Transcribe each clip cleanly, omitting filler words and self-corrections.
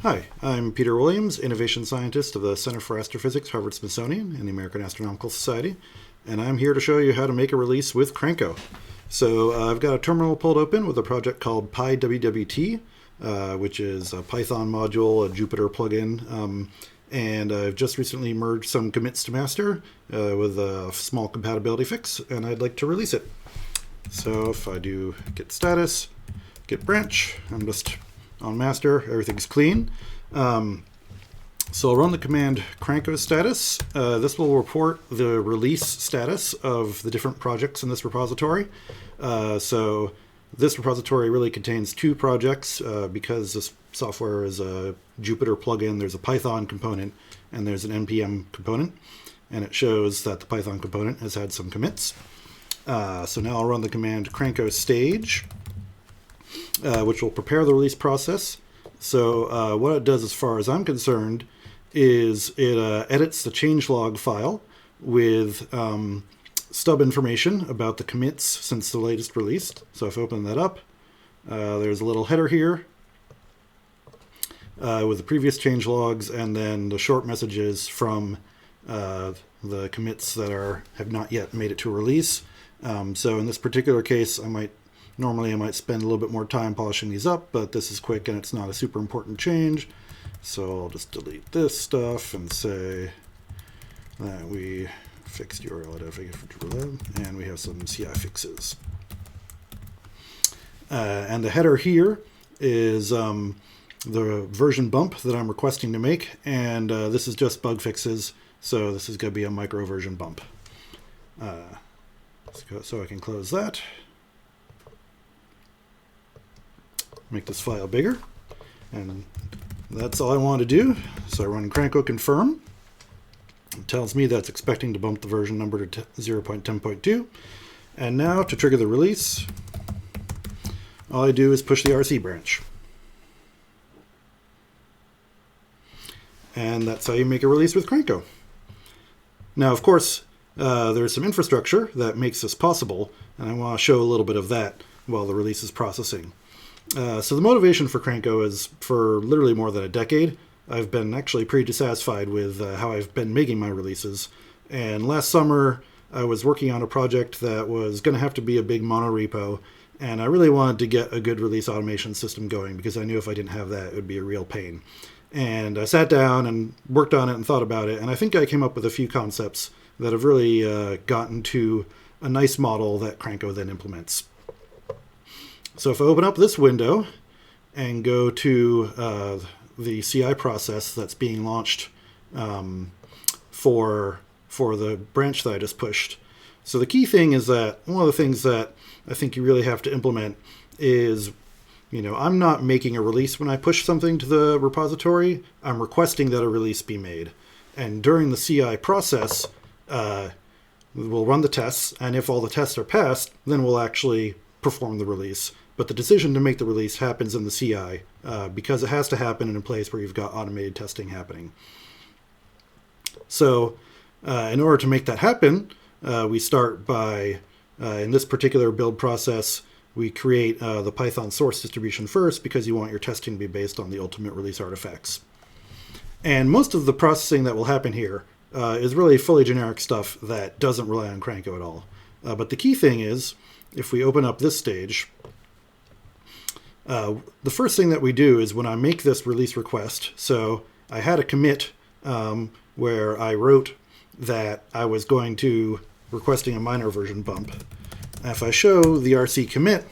Hi, I'm Peter Williams, Innovation Scientist of the Center for Astrophysics, Harvard-Smithsonian, and the American Astronomical Society, and I'm here to show you how to make a release with Cranko. So I've got a terminal pulled open with a project called PyWWT, which is a Python module, a Jupyter plugin, and I've just recently merged some commits to master with a small compatibility fix, and I'd like to release it. So if I do git status, git branch, I'm just on master, everything's clean. So I'll run the command Cranko Status. This will report the release status of the different projects in this repository. So this repository really contains two projects because this software is a Jupyter plugin. There's a Python component and there's an NPM component, and it shows that the Python component has had some commits. So now I'll run the command Cranko Stage, which will prepare the release process. So what it does, as far as I'm concerned, is it edits the changelog file with stub information about the commits since the latest release. So if I open that up, there's a little header here with the previous changelogs, and then the short messages from the commits that have not yet made it to release. So in this particular case, Normally I might spend a little bit more time polishing these up, but this is quick and it's not a super important change. So I'll just delete this stuff and say that we fixed URL identifier and we have some CI fixes. And the header here is the version bump that I'm requesting to make, and this is just bug fixes, so this is going to be a micro version bump. So I can close that. Make this file bigger, and that's all I want to do. So I run Cranko confirm. It tells me that's expecting to bump the version number to 0.10.2. And now to trigger the release, all I do is push the RC branch. And that's how you make a release with Cranko. Now, of course, there's some infrastructure that makes this possible, and I want to show a little bit of that while the release is processing. So the motivation for Cranko is, for literally more than a decade, I've been actually pretty dissatisfied with how I've been making my releases. And last summer, I was working on a project that was going to have to be a big monorepo, and I really wanted to get a good release automation system going because I knew if I didn't have that, it would be a real pain. And I sat down and worked on it and thought about it, and I think I came up with a few concepts that have really gotten to a nice model that Cranko then implements. So if I open up this window and go to the CI process that's being launched for the branch that I just pushed. So the key thing is that one of the things that I think you really have to implement is, I'm not making a release when I push something to the repository. I'm requesting that a release be made. And during the CI process, we'll run the tests, and if all the tests are passed, then we'll actually perform the release. But the decision to make the release happens in the CI because it has to happen in a place where you've got automated testing happening. So in order to make that happen, we start by, in this particular build process, we create the Python source distribution first because you want your testing to be based on the ultimate release artifacts. And most of the processing that will happen here is really fully generic stuff that doesn't rely on Cranko at all. But the key thing is, if we open up this stage, the first thing that we do is when I make this release request, so I had a commit where I wrote that I was going to requesting a minor version bump. If I show the RC commit,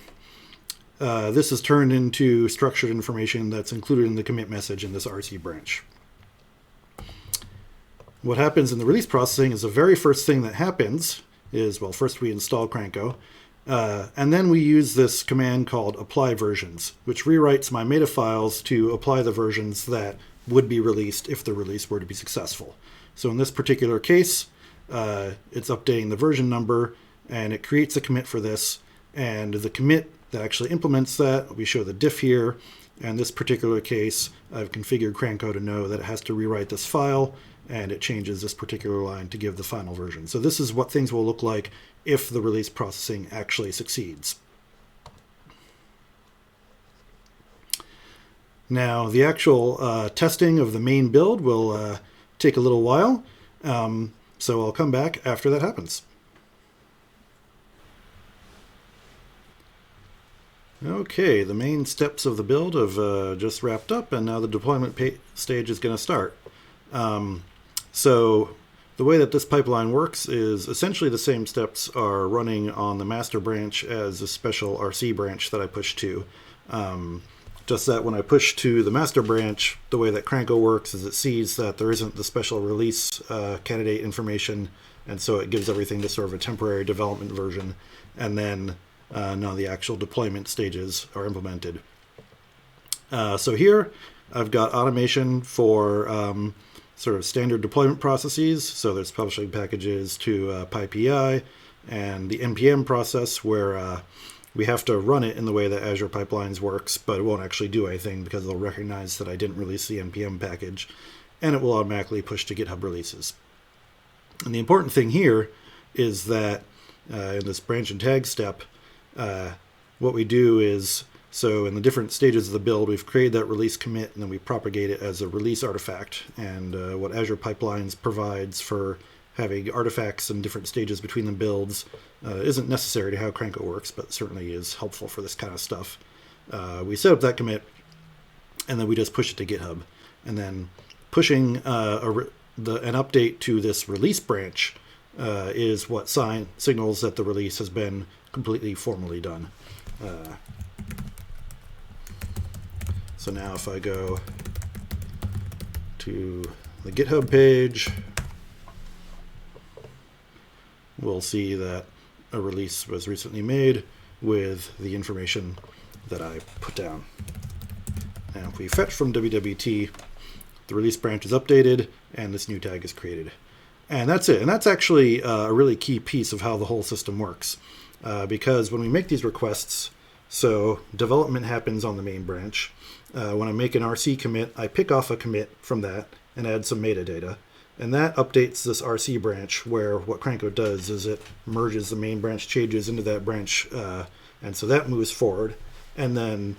this is turned into structured information that's included in the commit message in this RC branch. What happens in the release processing is the very first thing that happens is, well, first we install Cranko, and then we use this command called apply versions, which rewrites my meta files to apply the versions that would be released if the release were to be successful. So in this particular case, it's updating the version number, and it creates a commit for this, and the commit that actually implements that, we show the diff here. In this particular case, I've configured Cranko to know that it has to rewrite this file, and it changes this particular line to give the final version. So this is what things will look like if the release processing actually succeeds. Now, the actual testing of the main build will take a little while, so I'll come back after that happens. Okay, the main steps of the build have just wrapped up, and now the deployment stage is going to start. So the way that this pipeline works is essentially the same steps are running on the master branch as a special RC branch that I push to. Just that when I push to the master branch, the way that Cranko works is it sees that there isn't the special release candidate information, and so it gives everything to sort of a temporary development version, and then now the actual deployment stages are implemented. So here I've got automation for sort of standard deployment processes. So there's publishing packages to PyPI, and the npm process where we have to run it in the way that Azure Pipelines works, but it won't actually do anything because it'll recognize that I didn't release the npm package, and it will automatically push to GitHub releases. And the important thing here is that in this branch and tag step, what we do is, so in the different stages of the build, we've created that release commit, and then we propagate it as a release artifact. And what Azure Pipelines provides for having artifacts in different stages between the builds isn't necessary to how Cranko works, but certainly is helpful for this kind of stuff. We set up that commit, and then we just push it to GitHub. And then pushing an update to this release branch is what signals that the release has been completely formally done. So now if I go to the GitHub page, we'll see that a release was recently made with the information that I put down. Now if we fetch from wwt, the release branch is updated and this new tag is created. And that's it. And that's actually a really key piece of how the whole system works. Because when we make these requests, so development happens on the main branch. When I make an RC commit, I pick off a commit from that and add some metadata. And that updates this RC branch, where what Cranko does is it merges the main branch changes into that branch. And so that moves forward. And then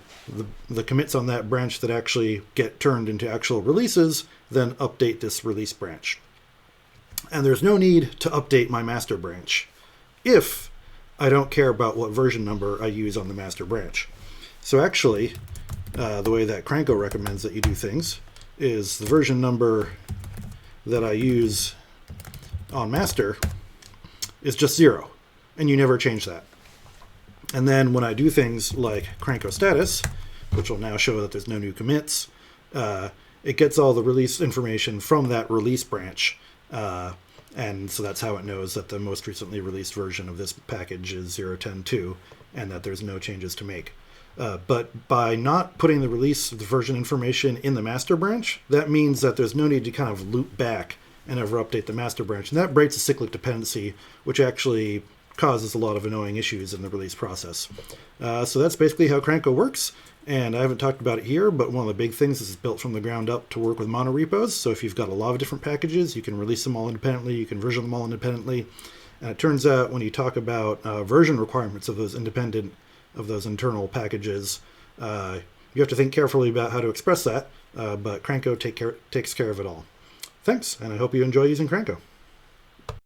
the commits on that branch that actually get turned into actual releases then update this release branch. And there's no need to update my master branch if I don't care about what version number I use on the master branch. So actually, the way that Cranko recommends that you do things is the version number that I use on master is just 0, and you never change that. And then when I do things like Cranko Status, which will now show that there's no new commits, it gets all the release information from that release branch. And so that's how it knows that the most recently released version of this package is 0.10.2 and that there's no changes to make. But by not putting the release the version information in the master branch, that means that there's no need to kind of loop back and ever update the master branch. And that breaks a cyclic dependency, which actually causes a lot of annoying issues in the release process. So that's basically how Cranko works. And I haven't talked about it here, but one of the big things is it's built from the ground up to work with monorepos. So if you've got a lot of different packages, you can release them all independently, you can version them all independently. And it turns out when you talk about version requirements of those internal packages, you have to think carefully about how to express that, but Cranko takes care of it all. Thanks, and I hope you enjoy using Cranko.